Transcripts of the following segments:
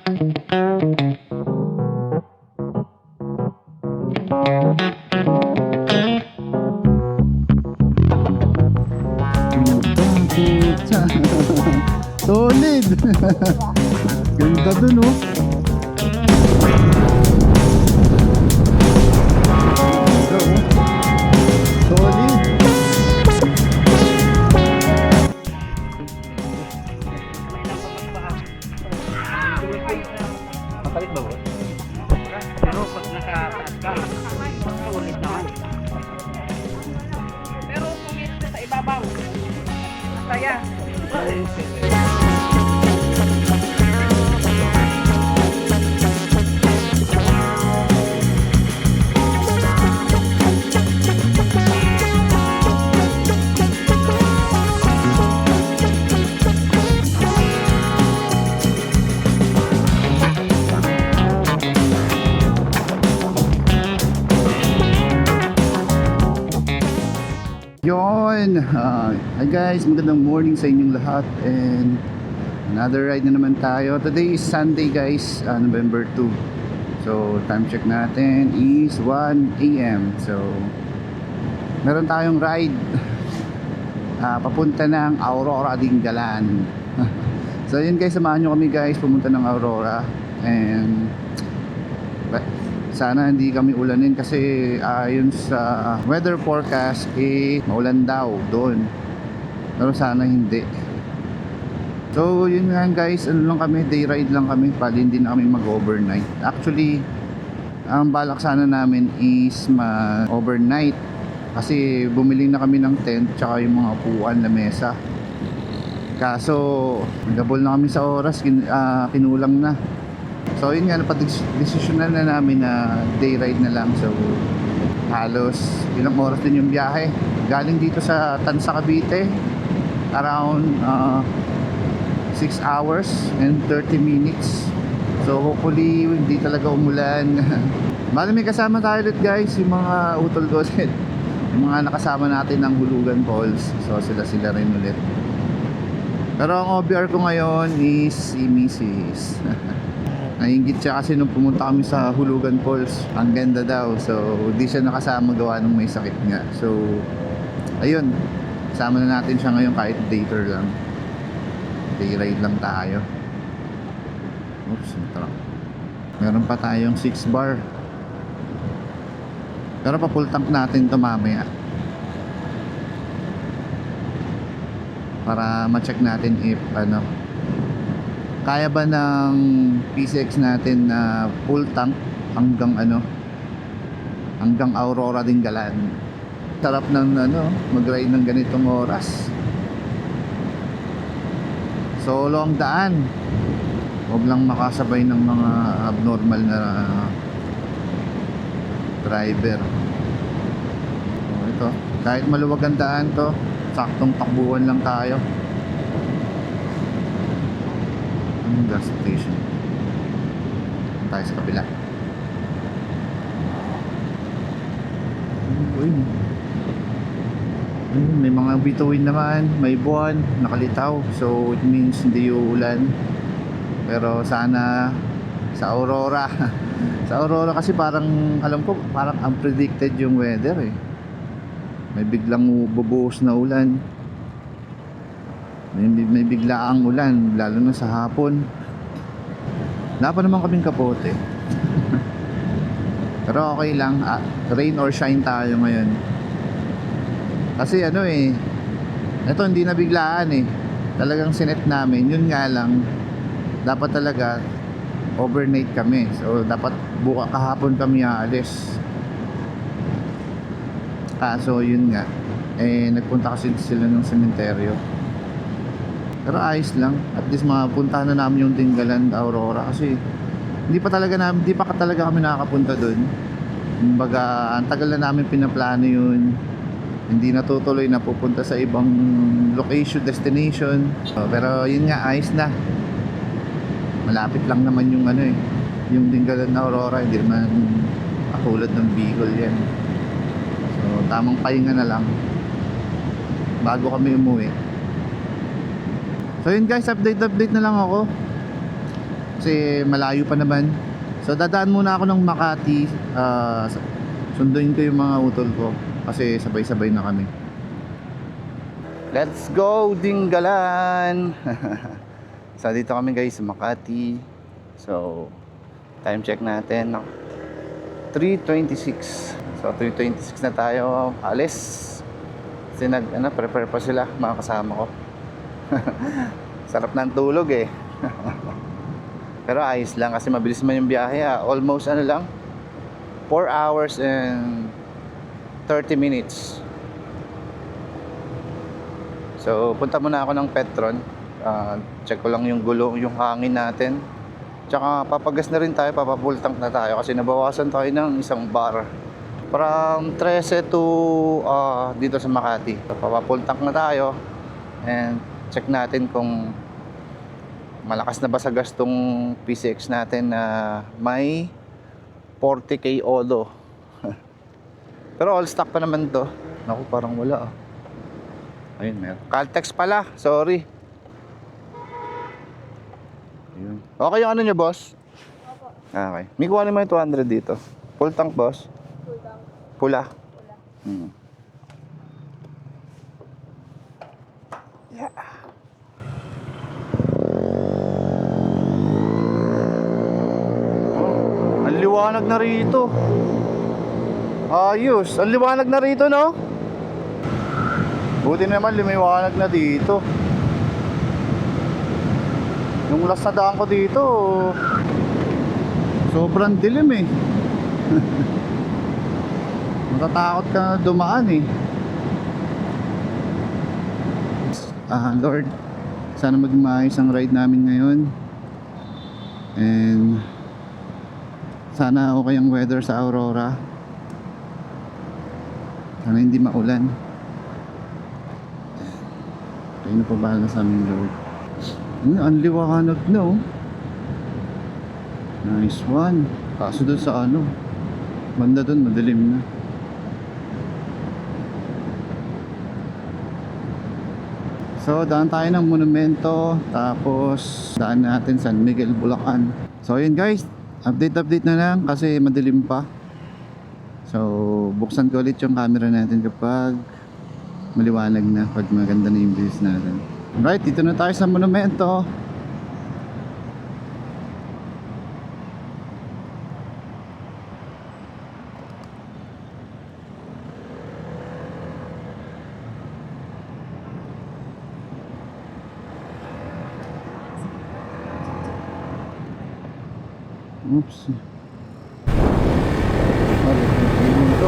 Solid. Ganda dun, oh. Solid. Mapalit ba ba? Pero pag nakataas ka, ulit naman. Pero kung ito sa ibabaw, masaya. Yon. Hi guys, magandang morning sa inyong lahat and another ride na naman tayo. Today is Sunday guys, November 2. So time check natin is 1 AM. So meron tayong ride papunta ng Aurora Dingalan. So yun guys, samahan nyo kami guys pumunta ng Aurora and sana hindi kami ulanin kasi ayon sa weather forecast maulan daw doon, pero sana hindi. So yun nga guys, ano lang kami, day ride lang kami, pali hindi na kami mag overnight. Actually ang balak sana namin is overnight kasi bumili na kami ng tent tsaka yung mga upuan na mesa, kaso nagabol na kami sa oras, kinulang na. So yun nga, napag-desisyonan na namin na day ride na lang. So halos ilang oras din yung biyahe galing dito sa Tansa, Cavite, around 6 hours and 30 minutes. So hopefully hindi talaga umulan. Bali may kasama tayo ulit guys, yung mga utol ko ulit, yung mga nakasama natin ng Hulugan Falls. So sila rin ulit. Pero ang OBR ko ngayon is si Mrs. Nainggit siya kasi nung pumunta kami sa Hulugan Falls, ang ganda daw. So hindi siya nakasama gawa nung may sakit nga. So ayun, kasama na natin siya ngayon kahit dater lang. Day ride lang tayo. Oops, truck. Meron pa tayong 6 bar. Pero pa-full tank natin to mamaya, para ma-check natin if kaya ba ng PCX natin na full tank hanggang hanggang Aurora Dingalan. Sarap ng mag-ride ng ganitong oras. Solo ang daan, huwag lang makasabay ng mga abnormal na driver. So ito, kahit maluwag ang daan to, saktong takbuhan lang tayo. Gas station. Tayo sa kabila. Uy, may mga bituin naman, may buwan, nakalitaw. So it means hindi uulan. Pero sana sa Aurora sa Aurora kasi parang alam ko parang unpredicted yung weather May biglang bubuhos na ulan, may biglaang ulan, lalo na sa hapon. Wala pa naman kaming kapote. Pero okay lang, rain or shine tayo ngayon. Kasi ito hindi na biglaan talagang sinet namin. Yun nga lang, dapat talaga overnight kami. So dapat kahapon kami aalis. Kaso yun nga, nagpunta kasi sila ng sementeryo. Pero ayos lang, at least mapuntahan na namin yung Dingalan, Aurora, kasi hindi pa talaga kami nakakapunta doon. Kumbaga, ang tagal na namin pinaplano yun, hindi natutuloy na pupunta sa ibang location, destination. Pero yun nga, ayos na. Malapit lang naman yung yung Dingalan, Aurora, hindi naman katulad ng Bicol yan. So tamang pahinga na lang bago kami umuwi. So yun guys, update na lang ako. kasi malayo pa naman. So dadaan muna ako ng Makati, sunduin ko yung mga utol ko kasi sabay-sabay na kami. Let's go Dinggalan. So dito kami guys sa Makati. So time check natin 3:26. So 3:26 na tayo alis. Kasi prepare pa sila mga kasama ko. Sarap ng tulog eh. Pero ayos lang kasi mabilis man yung biyahe. Almost 4 hours and 30 minutes. So punta muna ako ng Petron. Check ko lang yung gulong, yung hangin natin. Tsaka papagas na rin tayo, papafull tank na tayo kasi nabawasan tayo ng 1 bar. From 13 to dito sa Makati. So, papafull tank na tayo and check natin kung malakas na ba sa gastong PCX natin na may 40k odo. Pero all stock pa naman to. Naku, parang wala Ayun, meron. Caltex pala, sorry. Ayun. Okay yung ano nyo, boss? Opo. Okay. May kuha naman yung 200 dito. Full tank, boss? Full tank. Pula. Wala. Yeah. Oh, ang liwanag na rito. Ayos. Ang liwanag na rito, no? Buti naman lumiwanag na dito. Yung last na daan ko dito, sobrang dilim eh. Matatakot ka na dumaan eh. Lord, sana maging maayos ang ride namin ngayon. And sana okay ang weather sa Aurora. Sana hindi maulan. Kayo na pabahala sa amin, Lord. Ang liwanag na oh. Nice one. Kaso doon sa banda doon madilim na. So daan tayo ng monumento, tapos daan natin San Miguel, Bulacan. So yun guys, update na lang kasi madilim pa. So buksan ko ulit yung camera natin kapag maliwanag na, pag maganda na yung views natin. Right, dito na tayo sa monumento. Oops. Ito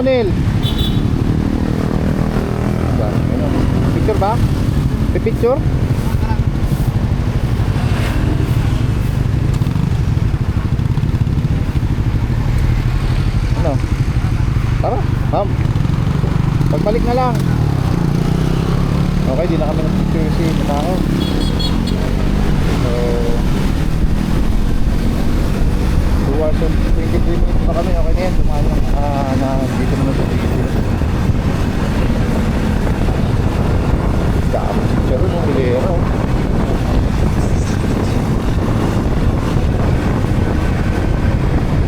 Ronel. Picture ba? May picture? Ano? Tara, ma'am. Pagbalik na lang. Okay, di na kami nag-picture kasi ako. So 2 hours and 23 minutes pa kami. Okay na yan, dumaan lang. Dito naman sa video. Dami picture ng bilero.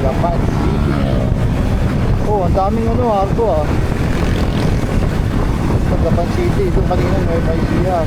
Japan City. Oh, ang daming arko sa Japan City. Ito kanina may siya.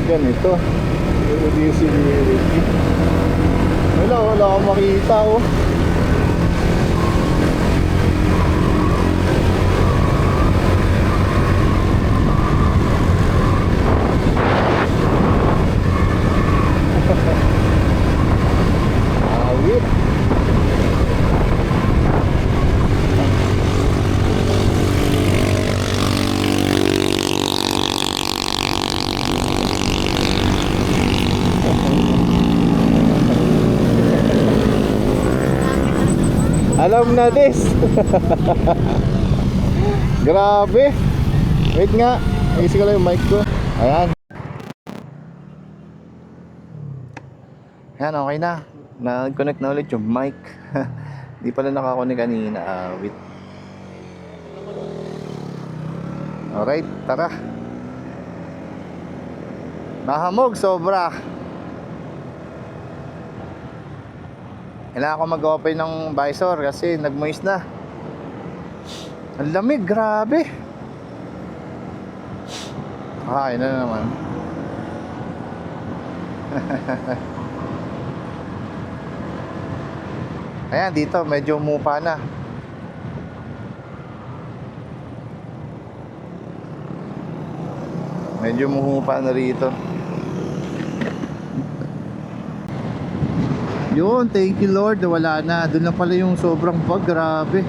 Ganito. Wala akong makita Awit. Alam na this. Grabe. Wait nga, ayusin ko lang yung mic ko. Ayan. Ayan, okay na. Nag-connect na ulit yung mic. Di pala nakakonek kanina. Wait. Alright, tara. Nahamog sobra. Kailangan ko mag-open ng visor kasi nag-moist na. Ang lamig, grabe. Kakain na naman. Ayan, dito medyo umupa na. Medyo umupa na rito. Yun, thank you Lord, wala na. Doon lang pala yung sobrang fog, grabe.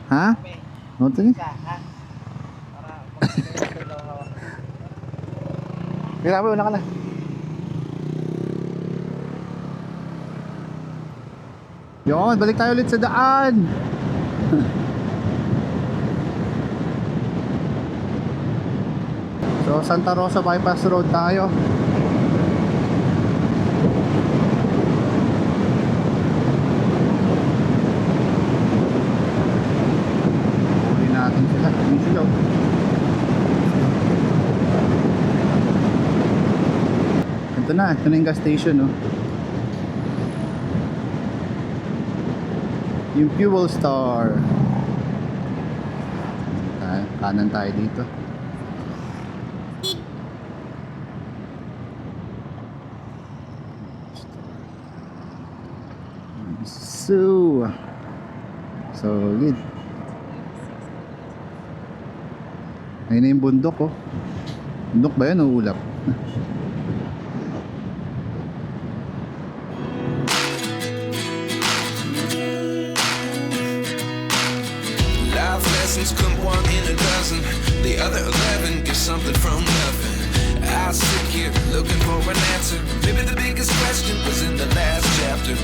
Ha? Ano ito niya? Grabe, una ka na. Yun, balik tayo ulit sa daan. So, Santa Rosa Bypass Road tayo. ito na yung gas station, no? Yung Fuel Star. Kanan tayo dito. So solid. Ayun na yung bundok, oh. Bundok ba yan o ulap? Life lessons come one in a dozen. The other 11 get something from nothing. I sit here looking for an answer. Maybe the biggest question was in the last chapter.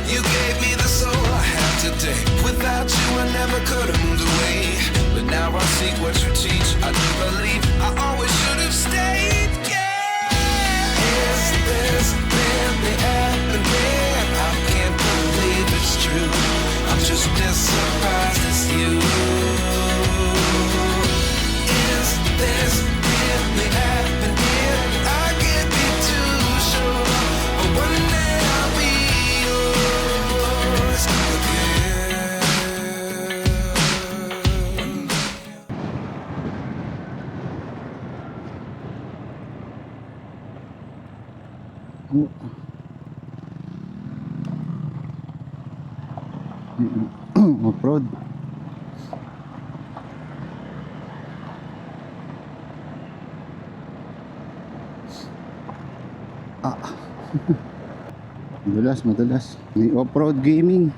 You gave me the soul I have today. Without you I never could have moved away. But now I see what you teach. I do believe I always should have stayed. Yeah. Is this really happening? I can't believe it's true. I'm just as surprised as you. Is this really happening? I can't be too sure. But one day I'll be yours again. Off-road. Madulas. May off-road gaming.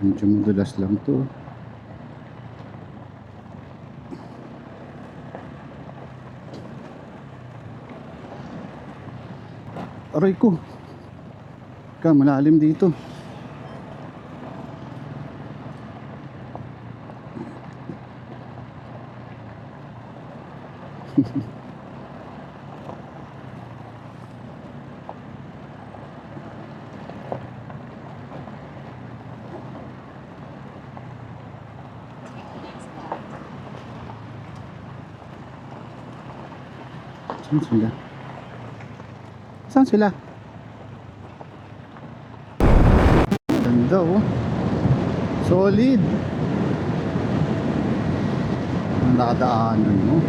Medyo madulas lang to. Aray ko. Malalim dito. Saan sila? Ganda, oh. Solid. Ang dadaanan mo.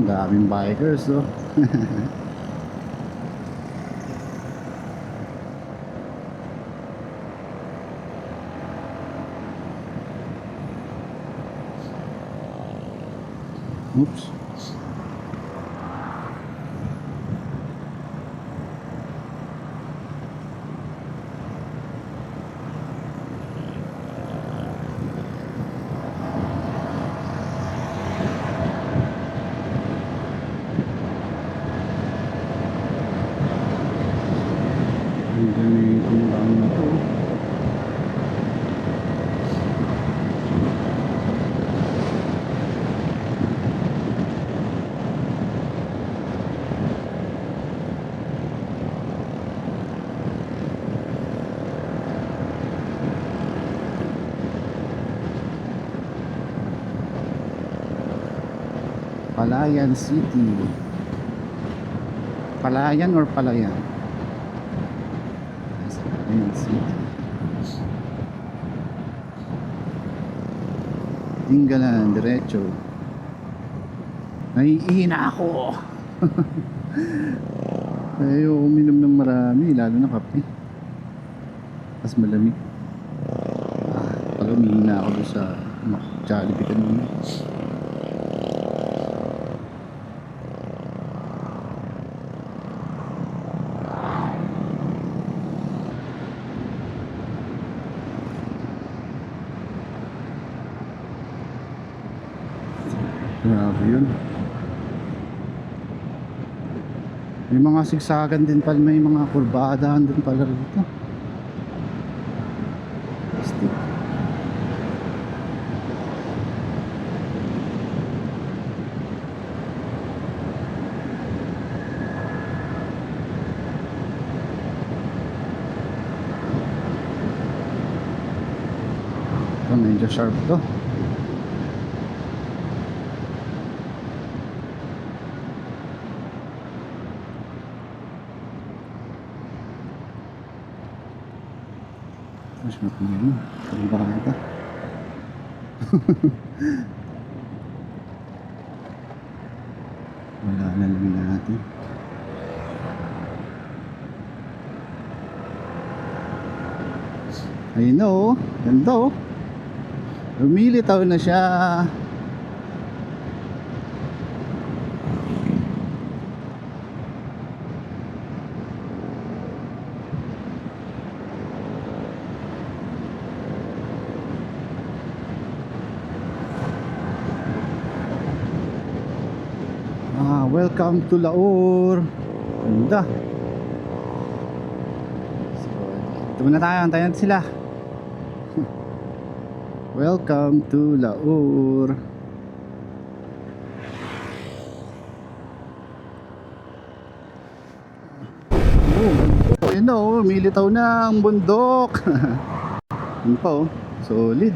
Daming bikers, oh. Oops. Palayan City. Palayan or Palayan? Palayan City. Tinggalan, diretso. Naiihina ako. Ayaw uminom ng marami, lalo na kape. Tapos malamig. Pag umihina ako doon sa Jollibee kanina. Grabe yun. May mga sigsagan din pala, may mga kurbadahan din pala rito. Stick. Ito, medyo sharp to. Mas mapili. Kurbada. Wala na lang natin. Ayun na oh. Ganda oh. Lumilitaw na siya. Welcome to Laur. Ganda. So, ito muna tayo. Antayan sila. Welcome to Laur. Oh, yun na oh. Militaw na ang bundok. Yun pa oh. Solid.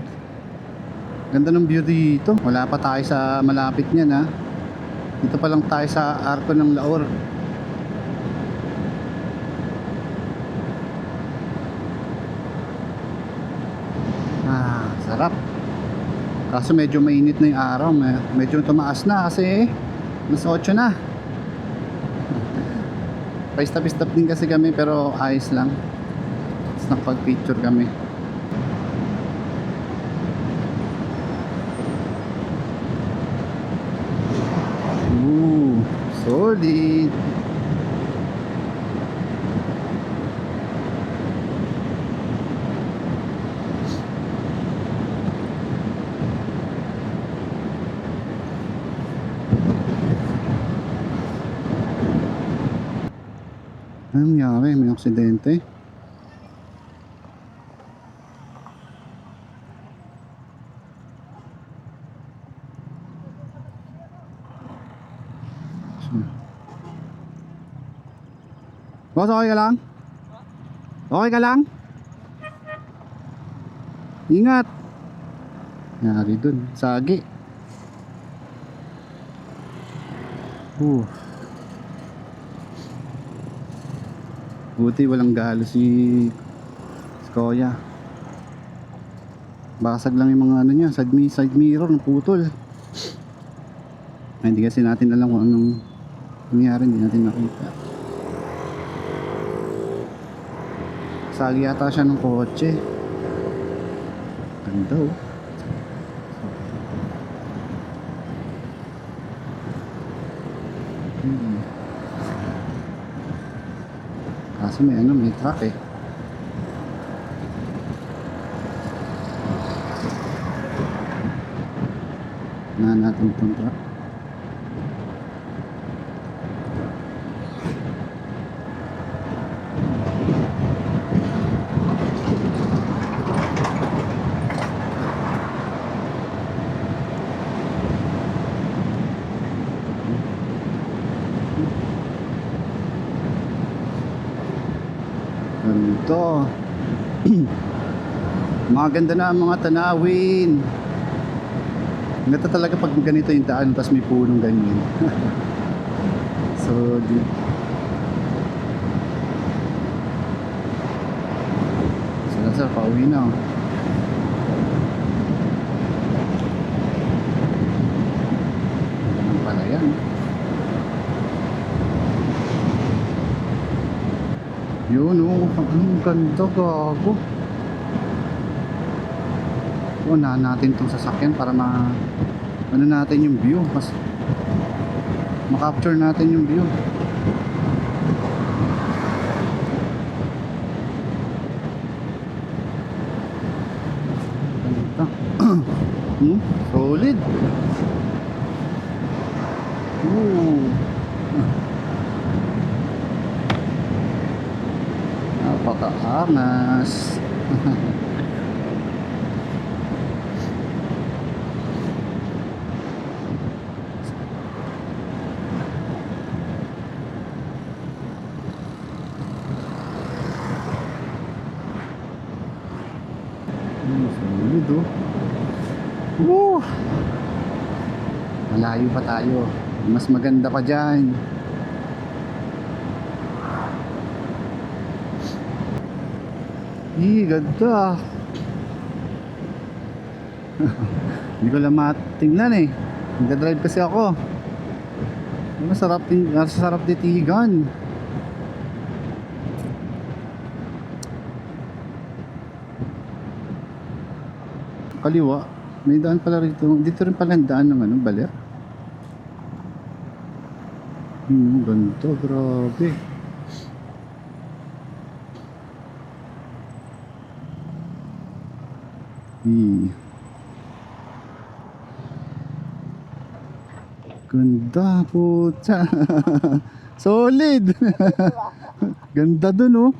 Ganda ng view dito. Wala pa tayo sa malapit niyan ha. Dito pa lang tayo sa Arco ng Laur. Sarap. Kaso medyo mainit na yung araw. Medyo tumaas na kasi mas 8 na. Paistap-istap din kasi kami pero ayos lang. Tapos nakapag-picture kami. Solid. Anong nangyari? May aksidente? Boss, okay ka lang? Okay ka lang? Ingat. Nangyari dun. Sagi. Buti walang galo si Kuya. Basag lang yung mga ano niya, side mirror naputol. Ay, hindi kasi natin alam kung anong nangyari, hindi natin nakita. Sagi yata siya ng kotse. Ganda oh. Kaso may ano, may truck eh. Na natin itong truck. Ganito. Maganda na ang mga tanawin. Ganda talaga pag ganito yung daan tapos may punong ganyan. So sir, pauwi na. Ganun pala yan. Yun oh, ang ganda, gago. Una natin itong sasakyan para ano natin yung view, mas ma-capture natin yung view. Ganda. Solid. Ooh. Napakaangas. Solid oh. Woo! Malayo pa tayo. Mas maganda pa dyan. Ganda. Hindi ko lang matingnan eh. Nagdadrive kasi ako. Masarap titigan. Kaliwa. May daan pala rito. Dito rin pala ang daan ng baler. Ganito. Grabe. Ganda puta. Solid. Ganda dun oh.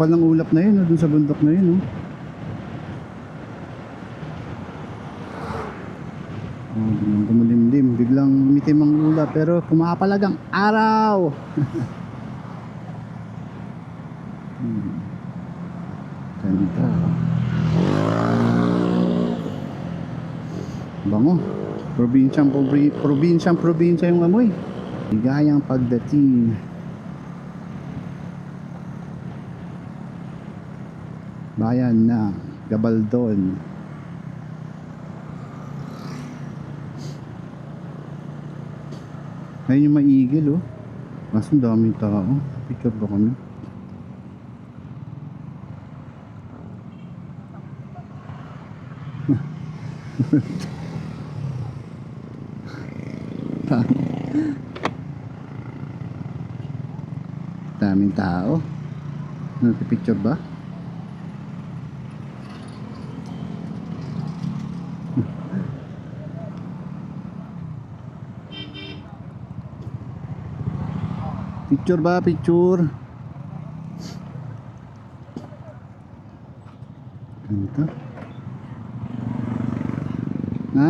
Kapal ng ulap na yun, dun sa bundok na yun. Biglang kumulimlim, biglang umitim ang ulap, pero kumapalag ang araw. Ganda. Bango. Probinsya yung amoy. Ligayang pagdating. Bayan na Gabaldon. Ayun yung maigil oh. Mas ang daming tao. Picture ba kami? Daming tao. Picture ba? Picture ba? Picture. Ganito. Ha?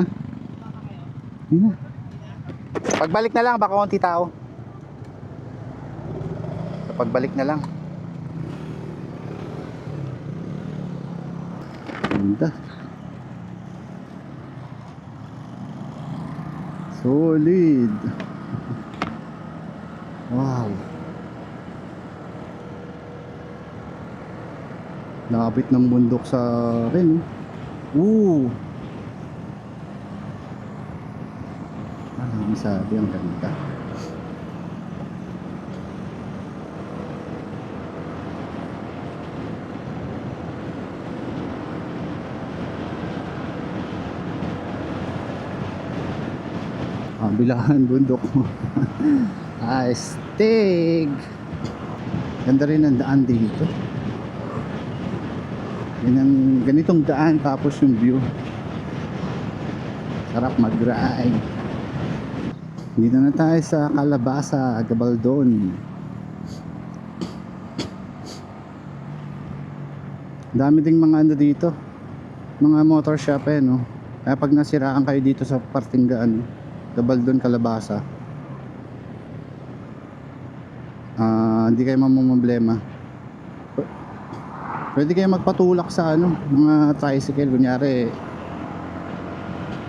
Hindi na. Pagbalik na lang, baka konti tao. Pagbalik na lang. Ganda. Solid. Wow. Lapit ng bundok sa akin. Ang sabi, ang ganda. Bilahan bundok mo. Astig. Ganda rin ang daan dito. Yan ang ganitong daan, tapos yung view. Sarap mag-ride. Dito na tayo sa Calabasa, Gabaldon. Dami ding mga ano dito. mga motor shop eh, no? Kaya pag nasiraan kayo dito sa parting ano, Gabaldon, Calabasa, hindi kayo mamumblema. Pwede kayo magpatulak sa ano, mga tricycle, kunyari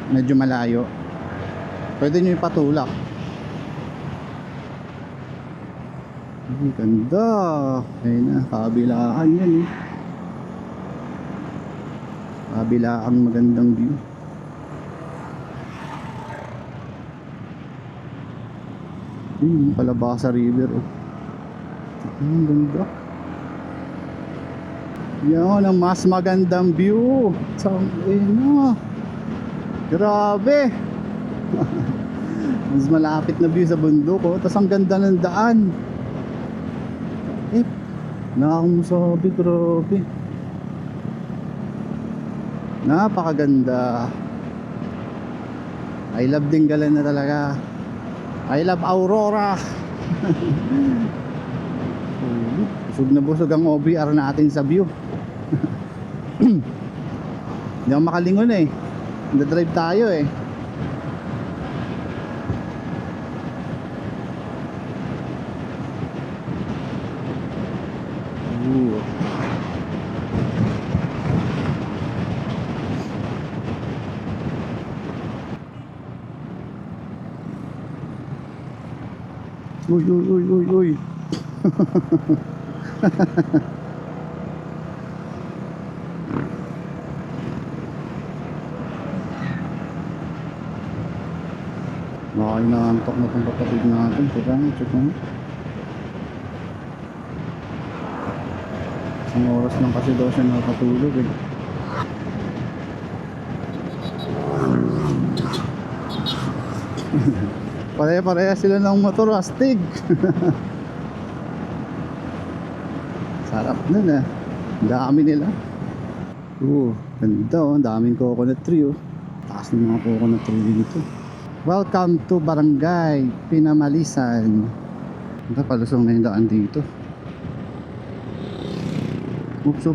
medyo malayo. Pwede nyo ipatulak. Ay, ganda. Ayun na, kabilaan yan eh. Kabilaan, magandang view. Calabasa River oh. Ang ganda. Yan ang mas magandang view. Ayun. Grabe. Mas malapit na view sa bundok oh. Tapos ang ganda ng daan. Nakakamusabi, grabe. Napakaganda. I love Dingalan na talaga. I love Aurora. Busog na busog ang OBR natin sa view. Hindi ako makalingon eh. Nagdadrive tayo eh. Uy. Nakakainantok na itong kapatid natin. Check mo. Isang oras lang kasi daw siya nakatulog eh. Pare-pareha sila ng motor, astig. Sarap nun ah. Ang dami nila. Ganda oh. Ang daming coconut tree oh. Taas ng mga coconut tree dito. Welcome to Barangay Pinamalisan. Ito, palusong na yung daan dito. Oops.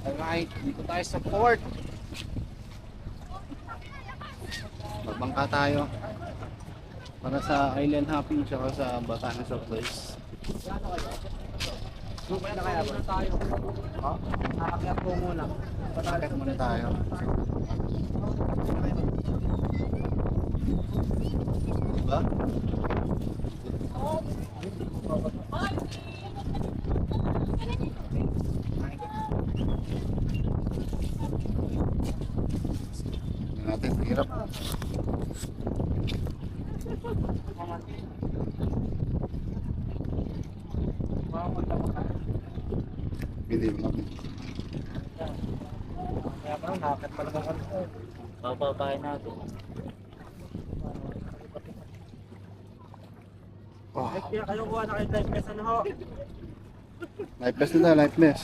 Alright, dito tayo sa port. Magbangka tayo para sa island hopping tsaka sa Batanes of Place. Sumaya na kaya ba tayo? Ha? Nakakyat po muna. Patakat muna tayo. Diba? Natin hirap. Hindi mo natin. Kaya parang nakakyat pala ka kami. Papapahin natin. Kaya kayo kuha na kayo life lesson ho. Lifeless na tayo, lifeless.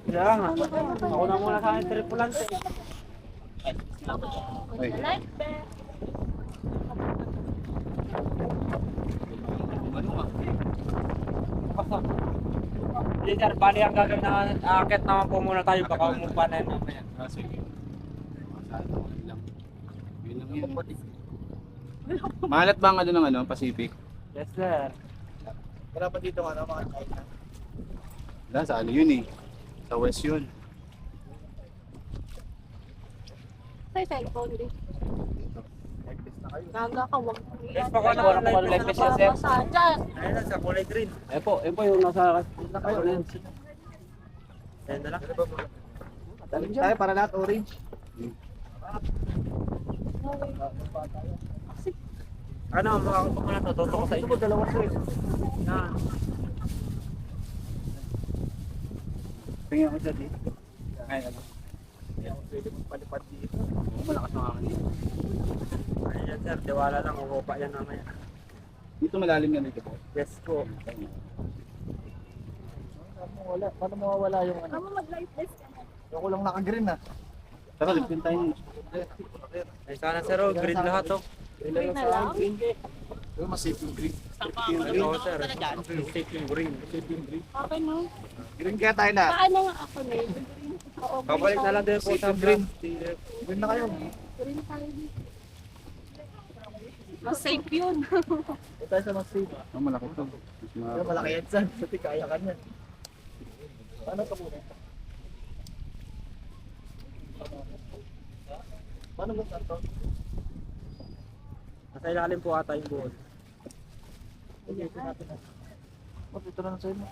Kaya nga. Ako na muna sa akin tripulante. Ay. Hindi sir, bali ang gagawin na aakit naman po muna tayo. Baka umupa na yun mamaya. Sige. Mahalat ba nga doon ng ano, Pacific? Yes sir. Wala pa dito mga China. Wala, sa ano yun eh. Sa west yun. Sa cellphone din. Nagkakawag. Yes, baka na po life lesson sir. Dyan. Ayun na, sa kulay green. Ayun po yung nasa Orange. Ayun na lang. tayo para lahat orange. Ano, makakapag ko na to. Toto ko sa inyo. Dalawa sir. Yan. Tingnan ko dyan eh. Ay, ano. Hindi ako pwede magpalipad dito. Malakas na hangin. Ayan sir, diwala lang. Umupa yan mamaya. Dito malalim yan dito po. Yes po. Paano mawawala yung ano? Kamu mag-lifeless ka na. Yung kulang naka-green na. Tara, lipin tayo. Ay sana sir, oh, green lahat oh. Green na lang. Mas safe yung green. Oo sir, safe yung green. Okay no? Green kaya tayo lahat. Paano nga ako na yun? Oo, green Babalik na tayo. lang din po sa Green. green. Green na kayo. Green tayo dito. Mas safe yun. Ito tayo sa mas safe. Oh, malaki to. Pero malaki yan saan. Pati kaya ka niyan. Paano ka muna? Paano mo ito? Nasa ilalim po ata yung buhol. Ito natin na. Ito na lang sa'yo mo.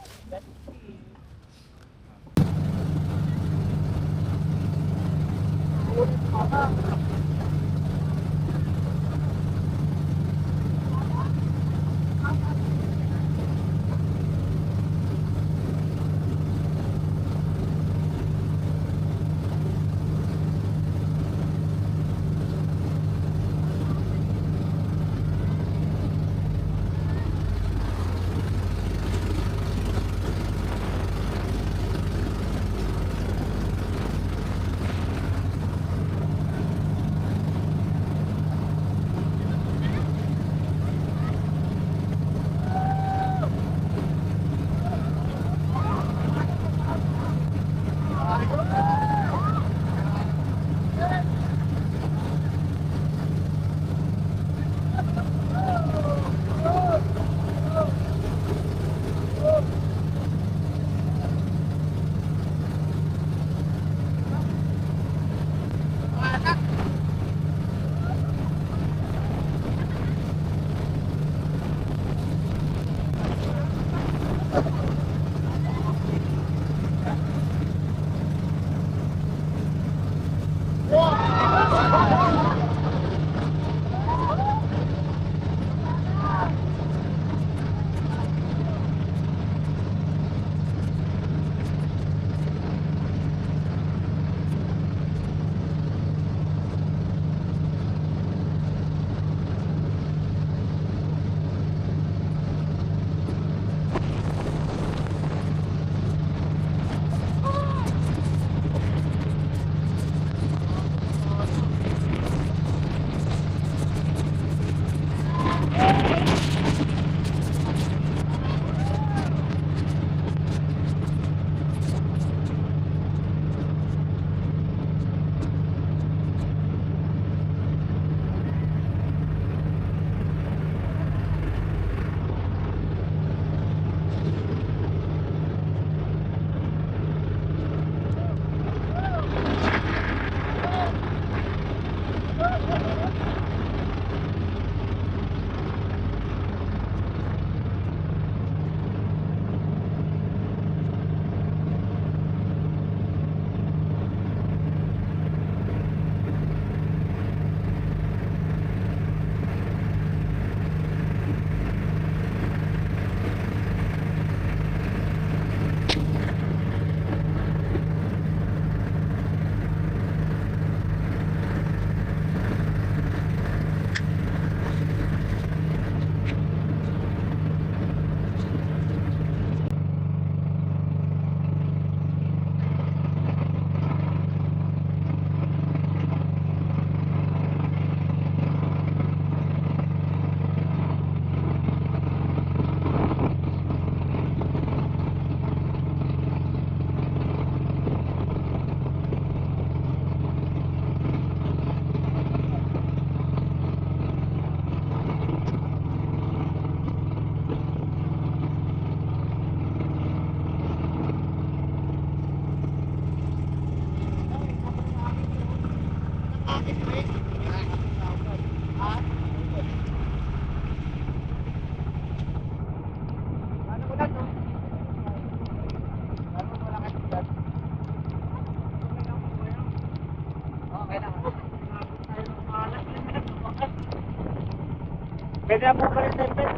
Pwede na po pa rin sir.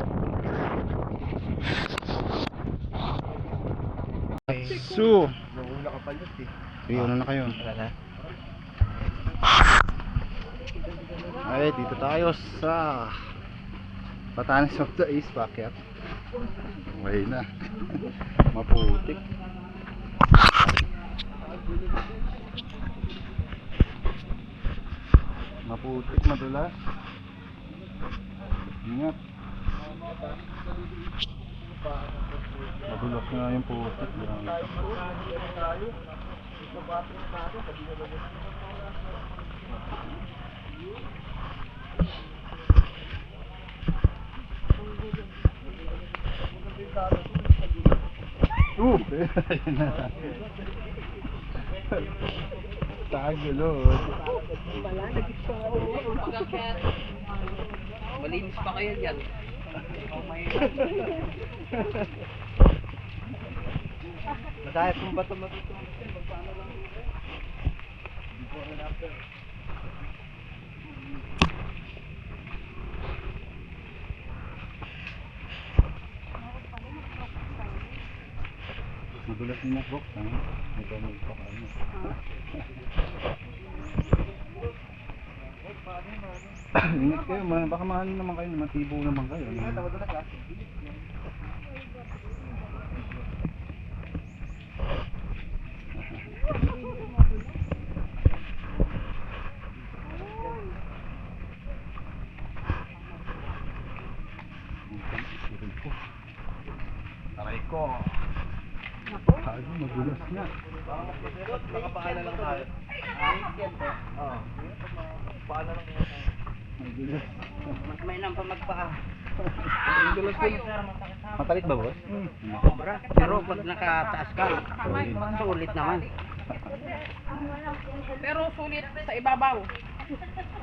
So, Nangula ka pa yun eh. ayun na kayo. Ay, dito tayo sa Batanes of the East, pakyat. Okay na. Maputik. Maputik, madulas. Ingat. Madulas nga yung putik. Ayun na. Tagulod. Malinis pa kayo dyan. Madaya pong bato matutulog. Madulas yung box, ha? Ito mo ito ka, ano? Ingat kayo, baka mahal naman kayo, matibo naman kayo. Aray ko. Sabi, madulas nga. Nakapaala lang tayo. Oo. Paala lang tayo. Madulas. Mas may lang pa magpaa. Madulas ko. Matalit ba, boss? Sobra. Pero pag nakataas ka, sulit naman. Pero sulit sa ibabaw.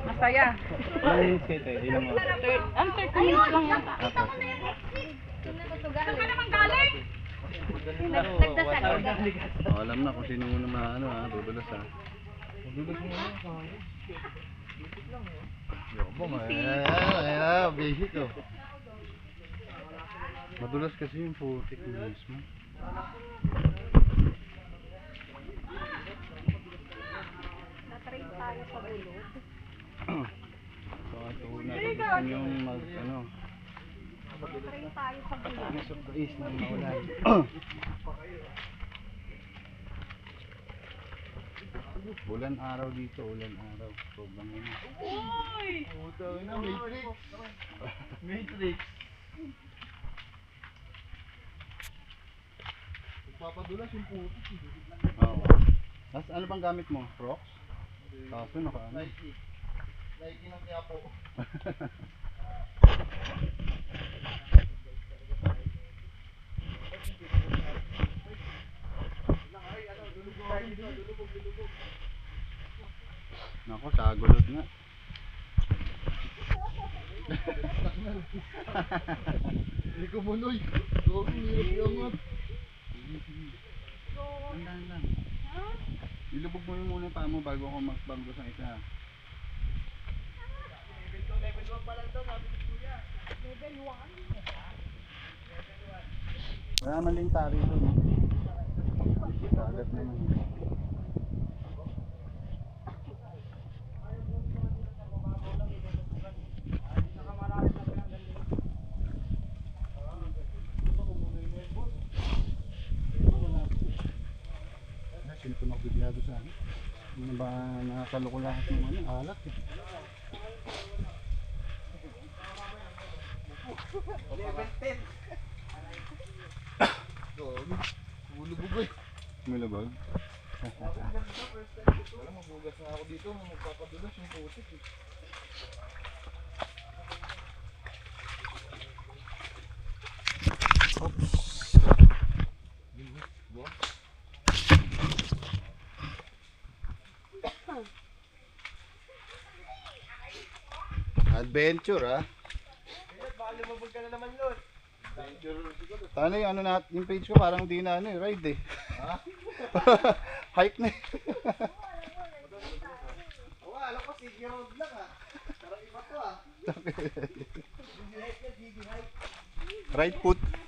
Masaya. Ilang minutes kayo tayo? Ilang oras? Ang 30 minutes lang yan. Saan ka naman galing? Oh, alam na kung sino muna maano ha, dudulas ha. Dudulas mo na. Yobo nga. Basic oh. Madulas kasi yung putik mismo. Natrain tayo sa bulog. So, ito na yung mag ano. Natrain tayo sa bulog. Tamis of the east ng maulan. Ulan araw dito, ulan araw. Sobrang yun. Uy! Puta na, Matrix! Matrix! Papadulas yung putik. Oo. Tapos ano bang gamit mo? Crocs? Kaso naka ano? Nike ng kaya po. Nako, tagulod nga. Hindi ko munoy. Gogi, hirap Andan lang. Ilubog mo yung muna yung paa mo bago ako magbago sa isa. Level 1 pa lang daw, sabi ni Kuya. Level 1. Wala man din tari doon. Kagat naman. Sino po nakabigado sa akin? Hindi na ba nakakaloko lahat ng ano? Alat eh. Level 10. Gogi. Bulubog eh. Mulubog? Alam, mabugas na ako dito. Magpapadulas yung putik eh. Adventure ah. Baka lumabog ka na naman, Lord. Ano yung ano na yung page ko parang di na ano eh, ride eh. Ha? Hike na eh. Oo, alam ko, sige road lang ah. Parang iba to ah.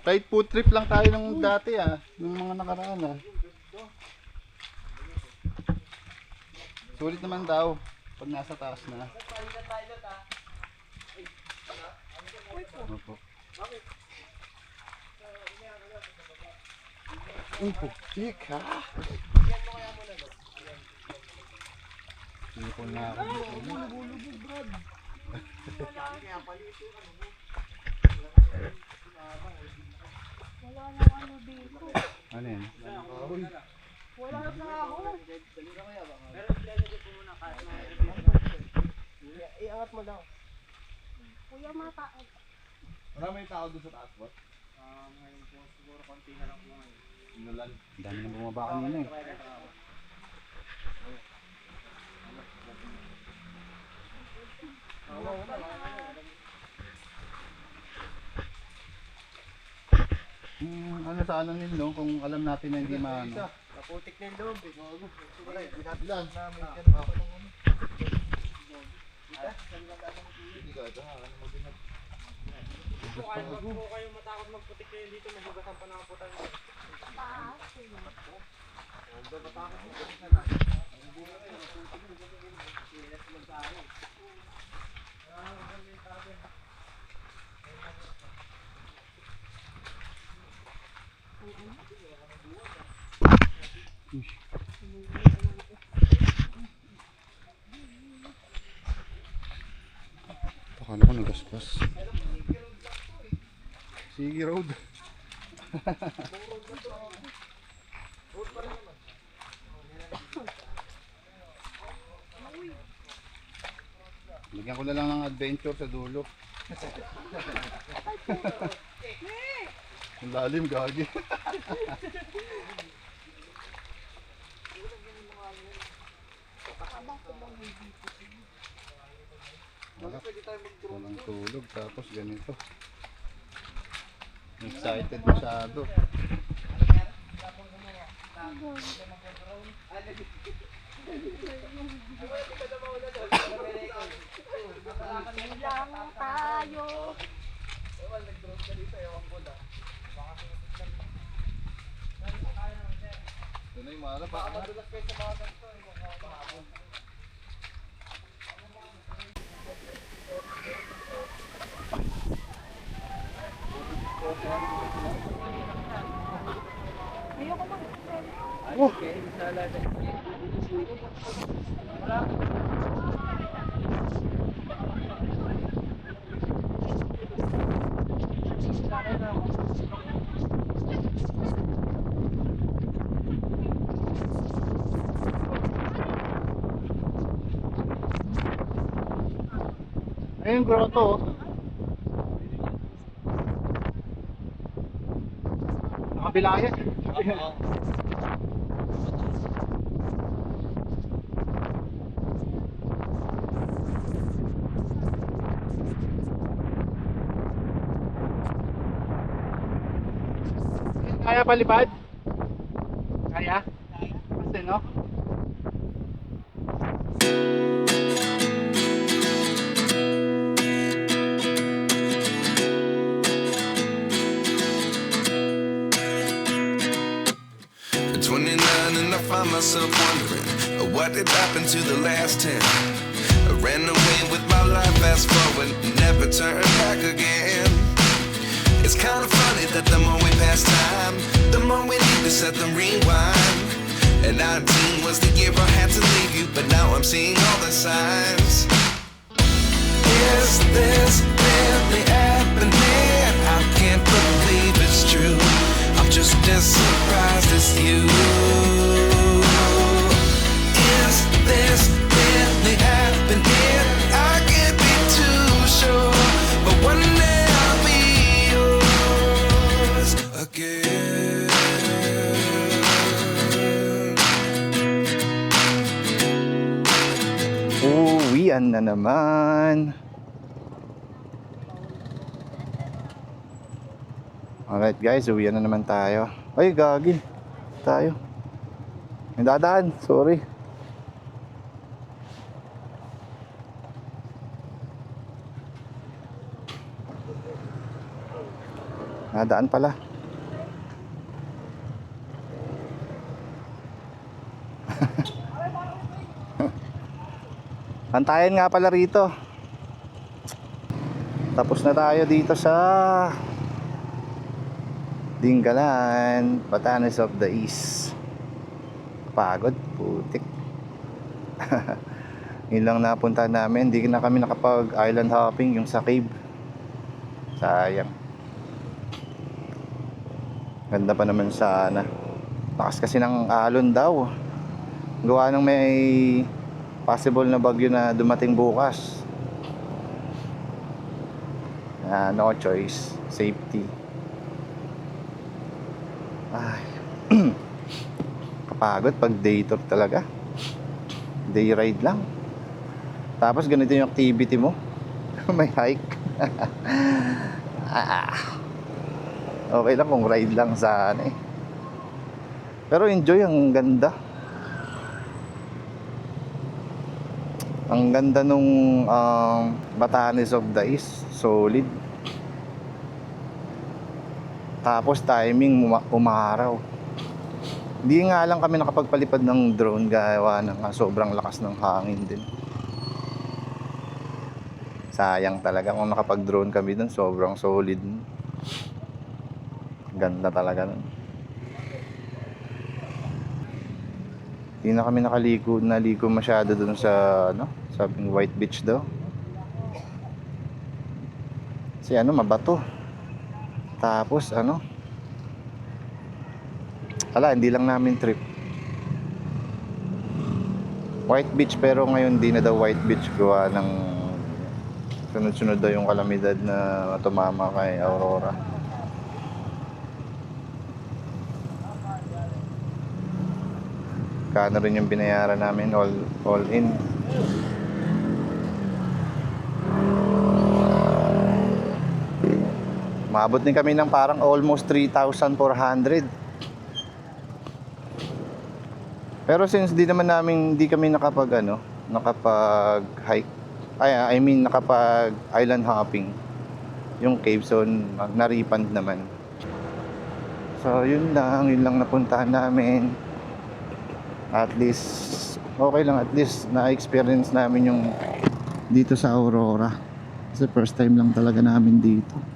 Ride food trip lang tayo nung dati ah, nung mga nakaraan ah. Sulit naman daw pag nasa taas na. Opo. Ang putik ha. Tipon na ako dito. Ano yan? Iangat mo lang. Maraming tao doon sa taas ba? Ngayon po siguro konti na lang po ngayon. Inulan. Ang dami na bumaba kanina eh. Ano sa ano nil no? Kung alam natin na hindi maano. Naputik na yung loob. Ilan? Po kahit wag po kayo matakot magputik kayo dito, mahugasan pa ng putan. Akala ko nagasgas. Sige road. Lagyan ko na lang ng adventure sa dulo. Ang lalim, gagi. Walang tulog tapos ganito. Excited masyado. Lang tayo. Ito na yung mara pa. Ayun, grotto. Nakabila yan. Kaya palipad? Kaya? Kasi no? At 29 and I find myself wondering what did happen to the last 10. I ran away with my life, fast forward, never turn back again. It's kind of funny that the more we pass time, the more we need to set the rewind. And 19 was the year I had to leave you, but now I'm seeing all the signs. Is this really happening? I can't believe it's true. I'm just as surprised as you. Is this really happening? I can't be too sure, but one day I'll be yours again. Uwian na naman. Alright guys, uwian na naman tayo. Ay, gagi. Tayo. May dadaan, sorry. Nadaan pala. Pantayan nga pala rito. Tapos na tayo dito sa Dingalan, Batanes of the East. Pagod, putik. Yun lang napunta namin. Hindi na kami nakapag island hopping, yung sa cave. Sayang. Ganda pa naman sana. Lakas kasi ng alon daw. Gawa ng may possible na bagyo na dumating bukas. No choice. Safety. Ay. Kapagod pag day tour talaga. Day ride lang. Tapos ganito yung activity mo. May hike. Okay lang kung ride lang sana eh. Pero enjoy, ang ganda. Ang ganda nung Batanes of the East. Solid. Tapos timing umaraw. Hindi nga lang kami nakapagpalipad ng drone gawa ng sobrang lakas ng hangin din. Sayang talaga kung nakapag-drone kami dun, sobrang solid. Ganda talaga nun. Hindi na kami naligo masyado dun sa sabing White Beach daw. Kasi mabato. Tapos hindi lang namin trip. White Beach pero ngayon di na daw White Beach gawa ng sunod-sunod daw yung kalamidad na tumama kay Aurora. Kano rin yung binayaran namin all in. Maabot din kami ng parang almost 3,400. Pero since di kami nakapag-hike. Nakapag island hopping. Yung cave zone na-refund naman. So yun lang napuntahan namin. At least okay lang, at least na-experience namin yung dito sa Aurora. Kasi first time lang talaga namin dito.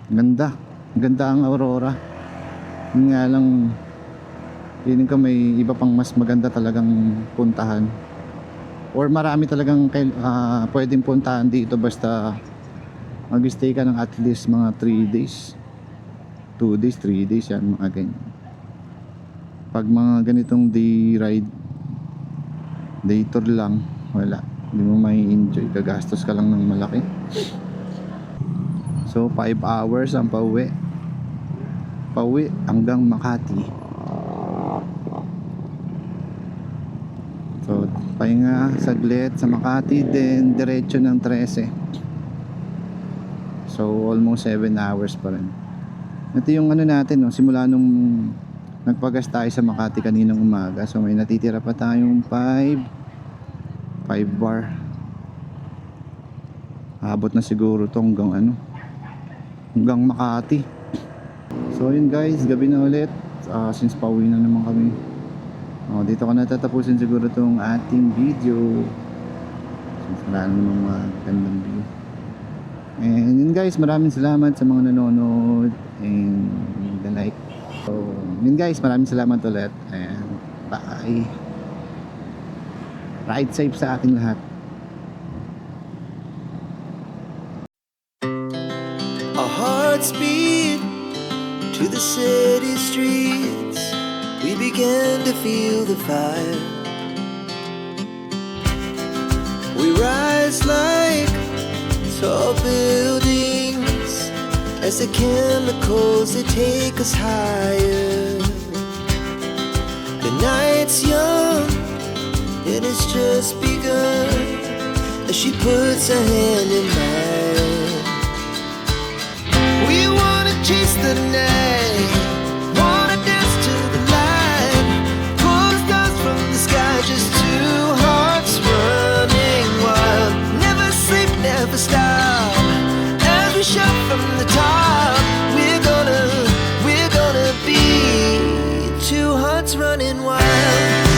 Ganda ang Aurora. Yun nga lang, feeling ko may iba pang mas maganda talagang puntahan. Or marami talagang pwedeng puntahan dito basta mag-stay ka ng at least mga 3 days. 2 days, 3 days yan, mga ganyan. Pag mga ganitong day ride, day tour lang, wala. Hindi mo may enjoy, gagastos ka lang ng malaki. So 5 hours ang pauwi hanggang Makati. So pahinga saglit sa Makati, then diretso ng 13. So almost 7 hours pa rin. Ito yung natin, simula nung nagpagas tayo sa Makati kaninang umaga. So may natitira pa tayong 5 bar. Abot na siguro to hanggang Makati. So yun guys, gabi na ulit. Since pauwi na naman kami. Dito ko natatapusin siguro tong ating video. Since wala naman magandang view. And yun guys, maraming salamat sa mga nanonood and the like. So yun guys, maraming salamat ulit. And bye. Ride safe sa ating lahat. Our hearts beat to the city streets. We began to feel the fire. We rise like tall buildings as the chemicals they take us higher. The night's young, it has just begun as she puts her hand in mine. We wanna chase the night, wanna dance to the light, pull the stars from the sky, just two hearts running wild. Never sleep, never stop, as we shout from the top. We're gonna be two hearts running wild.